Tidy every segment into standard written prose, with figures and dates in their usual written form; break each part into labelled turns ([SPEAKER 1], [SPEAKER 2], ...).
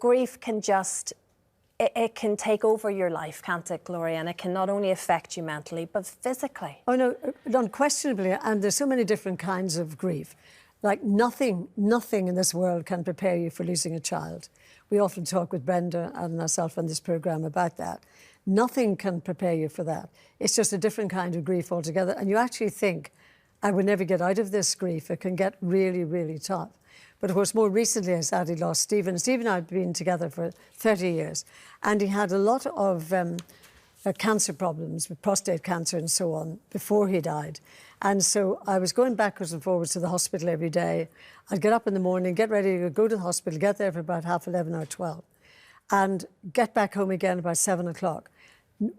[SPEAKER 1] grief can just... It can take over your life, can't it, Gloria? And it can not only affect you mentally, but physically.
[SPEAKER 2] Oh, no, unquestionably. And there's so many different kinds of grief. Like nothing in this world can prepare you for losing a child. We often talk with Brenda and myself on this programme about that. Nothing can prepare you for that. It's just a different kind of grief altogether. And you actually think, I will never get out of this grief. It can get really, really tough. But of course, more recently, I sadly lost Stephen. Stephen and I had been together for 30 years. And he had a lot of cancer problems, with prostate cancer and so on, before he died. And so I was going backwards and forwards to the hospital every day. I'd get up in the morning, get ready to go to the hospital, get there for about 11:30 or 12, and get back home again about 7 o'clock,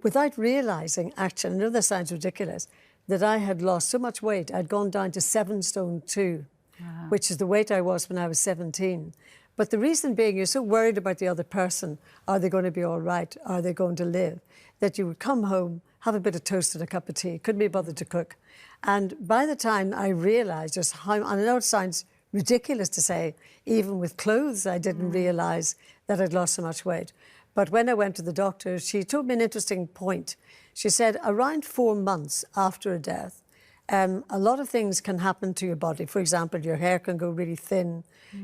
[SPEAKER 2] without realising, actually, I know this sounds ridiculous, that I had lost so much weight. I'd gone down to 7 stone 2, wow, which is the weight I was when I was 17. But the reason being, you're so worried about the other person. Are they going to be all right? Are they going to live? That you would come home, have a bit of toast and a cup of tea, couldn't be bothered to cook. And by the time I realised just how, and I know it sounds ridiculous to say, even with clothes, I didn't realise that I'd lost so much weight. But when I went to the doctor, she told me an interesting point. She said, around 4 months after a death, a lot of things can happen to your body. For example, your hair can go really thin,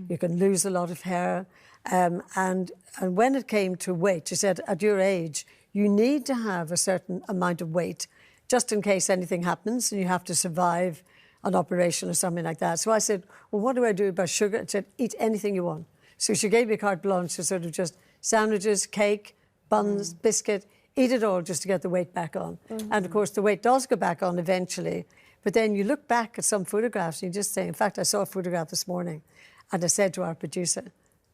[SPEAKER 2] you can lose a lot of hair. And when it came to weight, she said, at your age, you need to have a certain amount of weight just in case anything happens and you have to survive an operation or something like that. So I said, well, what do I do about sugar? She said, eat anything you want. So she gave me carte blanche to sort of just sandwiches, cake, buns, biscuit, eat it all just to get the weight back on. And of course, the weight does go back on eventually. But then you look back at some photographs and you just say, in fact, I saw a photograph this morning and I said to our producer,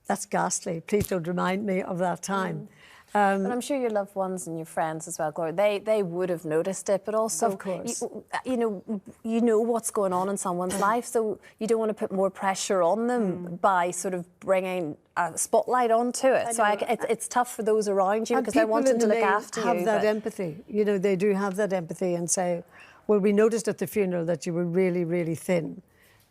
[SPEAKER 2] that's ghastly. Please don't remind me of that time.
[SPEAKER 1] But I'm sure your loved ones and your friends as well, Gloria, they would have noticed it, but also,
[SPEAKER 2] of course,
[SPEAKER 1] you know what's going on in someone's life, so you don't want to put more pressure on them by sort of bringing a spotlight onto it. So it's tough for those around you because they're wanting to look after you.
[SPEAKER 2] Have that empathy. You know, they do have that empathy and say, well, we noticed at the funeral that you were really, really thin.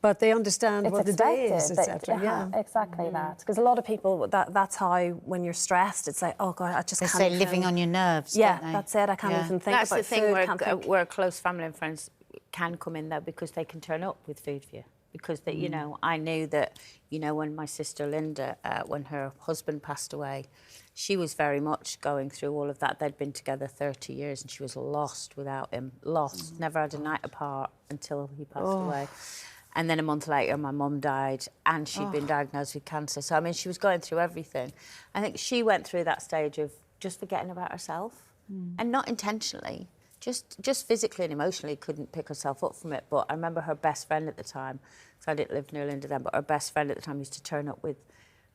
[SPEAKER 2] But they understand what the day is, etc.
[SPEAKER 1] Yeah, exactly that. Because a lot of people, that's how, when you're stressed, it's like, oh, God, I just can't.
[SPEAKER 3] They say living on your nerves,
[SPEAKER 1] yeah,
[SPEAKER 3] don't they?
[SPEAKER 1] that's it. I can't even think about food.
[SPEAKER 4] That's the thing where close family and friends can come in, though, because they can turn up with food for you. Because, they, you know, I knew that, you know, when my sister Linda, when her husband passed away, she was very much going through all of that. They'd been together 30 years and she was lost without him. Lost. Never had a night apart until he passed away. And then a month later, my mum died and she'd been diagnosed with cancer. So, I mean, she was going through everything. I think she went through that stage of just forgetting about herself and not intentionally, just physically and emotionally couldn't pick herself up from it. But I remember her best friend at the time, because I didn't live near Linda then, but her best friend at the time used to turn up with,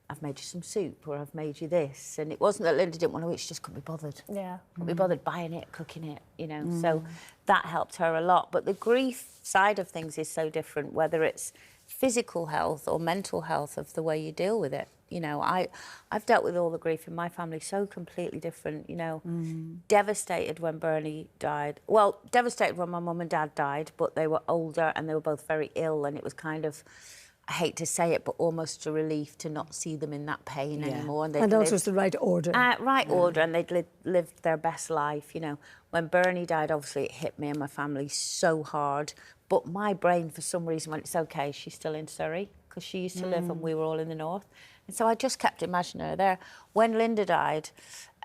[SPEAKER 4] I've made you some soup or I've made you this. And it wasn't that Linda didn't want to eat, she just couldn't be bothered.
[SPEAKER 1] Yeah.
[SPEAKER 4] Couldn't be bothered buying it, cooking it, you know. So that helped her a lot. But the grief side of things is so different, whether it's physical health or mental health of the way you deal with it. You know, I've dealt with all the grief in my family so completely different, you know. Devastated when Bernie died. Well, devastated when my mum and dad died, but they were older and they were both very ill and it was kind of, I hate to say it, but almost a relief to not see them in that pain anymore.
[SPEAKER 2] And also it's the right order.
[SPEAKER 4] Order, and they'd lived their best life, you know. When Bernie died, obviously it hit me and my family so hard, but my brain, for some reason, went, it's okay, she's still in Surrey, because she used to live and we were all in the north. And so I just kept imagining her there. When Linda died,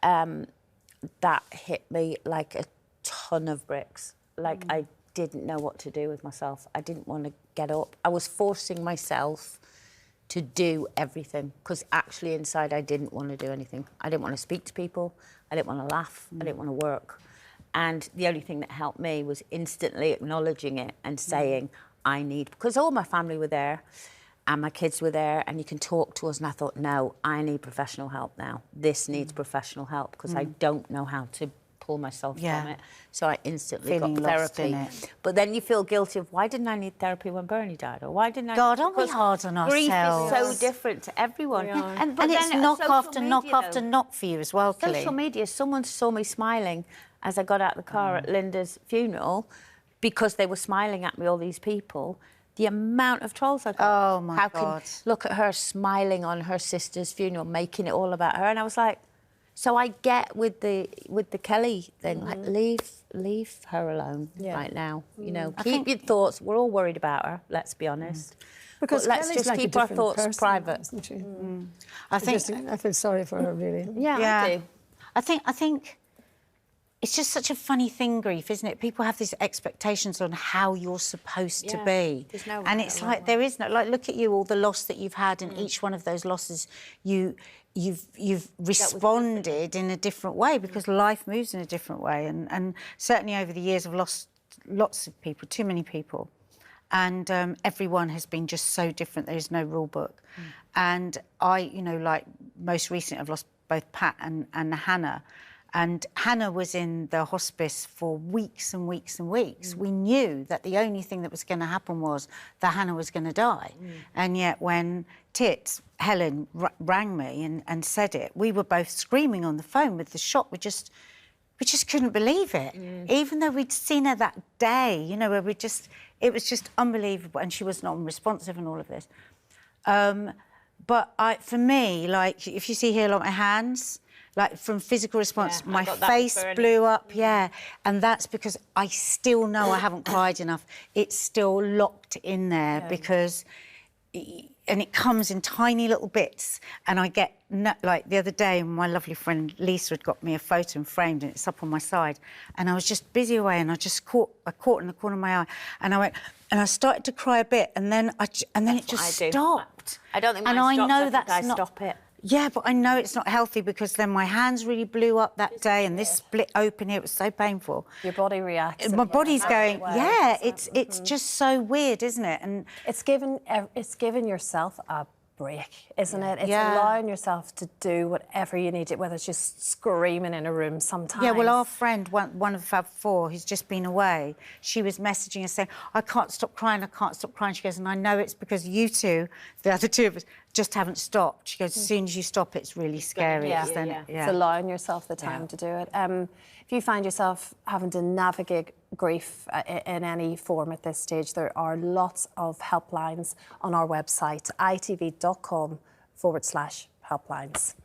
[SPEAKER 4] that hit me like a ton of bricks. Like, I didn't know what to do with myself. I didn't want to get up. I was forcing myself to do everything because actually inside I didn't want to do anything. I didn't want to speak to people. I didn't want to laugh. I didn't want to work. And the only thing that helped me was instantly acknowledging it and saying, I need... Because all my family were there and my kids were there and you can talk to us. And I thought, no, I need professional help now. This needs professional help because I don't know how to pull myself from it. So I instantly got therapy. But then you feel guilty of, why didn't I need therapy when Bernie died? Or why didn't I...
[SPEAKER 3] God, aren't we hard on ourselves?
[SPEAKER 4] Grief is so different to everyone.
[SPEAKER 3] And it's knock after knock after knock for you as well, Kelly.
[SPEAKER 4] Social media, someone saw me smiling as I got out of the car at Linda's funeral because they were smiling at me, all these people. The amount of trolls I got.
[SPEAKER 3] Oh, my
[SPEAKER 4] How
[SPEAKER 3] God.
[SPEAKER 4] Look at her smiling on her sister's funeral, making it all about her. And I was like, so I get with the Kelly thing, like, leave her alone right now. You know, keep your thoughts. We're all worried about her, let's be honest.
[SPEAKER 2] Because
[SPEAKER 4] but let's
[SPEAKER 2] Kelly's
[SPEAKER 4] just
[SPEAKER 2] like a
[SPEAKER 4] keep our
[SPEAKER 2] different
[SPEAKER 4] thoughts
[SPEAKER 2] person,
[SPEAKER 4] private.
[SPEAKER 2] isn't she?
[SPEAKER 3] I think...
[SPEAKER 2] I feel sorry for her, really.
[SPEAKER 4] Yeah, I do.
[SPEAKER 3] I think it's just such a funny thing, grief, isn't it? People have these expectations on how you're supposed to be.
[SPEAKER 4] There's no
[SPEAKER 3] and
[SPEAKER 4] right
[SPEAKER 3] it's
[SPEAKER 4] or
[SPEAKER 3] like,
[SPEAKER 4] wrong.
[SPEAKER 3] there is no... Like, look at you, all the loss that you've had, and each one of those losses, you've responded in a different way, because life moves in a different way. And certainly over the years, I've lost lots of people, too many people. And everyone has been just so different. There is no rule book. And I, you know, like most recently, I've lost both Pat and Hannah. And Hannah was in the hospice for weeks and weeks and weeks. We knew that the only thing that was going to happen was that Hannah was going to die. And yet when Helen rang me and said it, we were both screaming on the phone with the shock. We just couldn't believe it. Even though we'd seen her that day, you know, where it was just unbelievable. And she was non-responsive and all of this. But for me, like, if you see here, like my hands, like from physical response, my face blew up, and that's because I still know I haven't cried enough. It's still locked in there because, and it comes in tiny little bits, and I get, like the other day, my lovely friend Lisa had got me a photo and framed, and it's up on my side, and I was just busy away, and I caught in the corner of my eye, and I went, and I started to cry a bit, and then it just stopped.
[SPEAKER 4] I don't think mine
[SPEAKER 3] and
[SPEAKER 4] stops.
[SPEAKER 3] I know
[SPEAKER 4] I
[SPEAKER 3] that's
[SPEAKER 4] think I
[SPEAKER 3] not...
[SPEAKER 4] stop it.
[SPEAKER 3] Yeah, but I know it's not healthy, because then my hands really blew up that day, and this split open here, it was so painful.
[SPEAKER 1] Your body reacts.
[SPEAKER 3] My body's going, it's just so weird, isn't it? And
[SPEAKER 1] it's giving yourself a break, isn't it? It's allowing yourself to do whatever you need to, whether it's just screaming in a room sometimes.
[SPEAKER 3] Yeah, well, our friend, one of Fab Four, who's just been away, she was messaging us saying, I can't stop crying, I can't stop crying. She goes, and I know it's because you two, the other two of us, just haven't stopped. She goes, as soon as you stop, it's really scary.
[SPEAKER 1] It's allowing yourself the time to do it. If you find yourself having to navigate grief in any form at this stage, there are lots of helplines on our website, itv.com/helplines.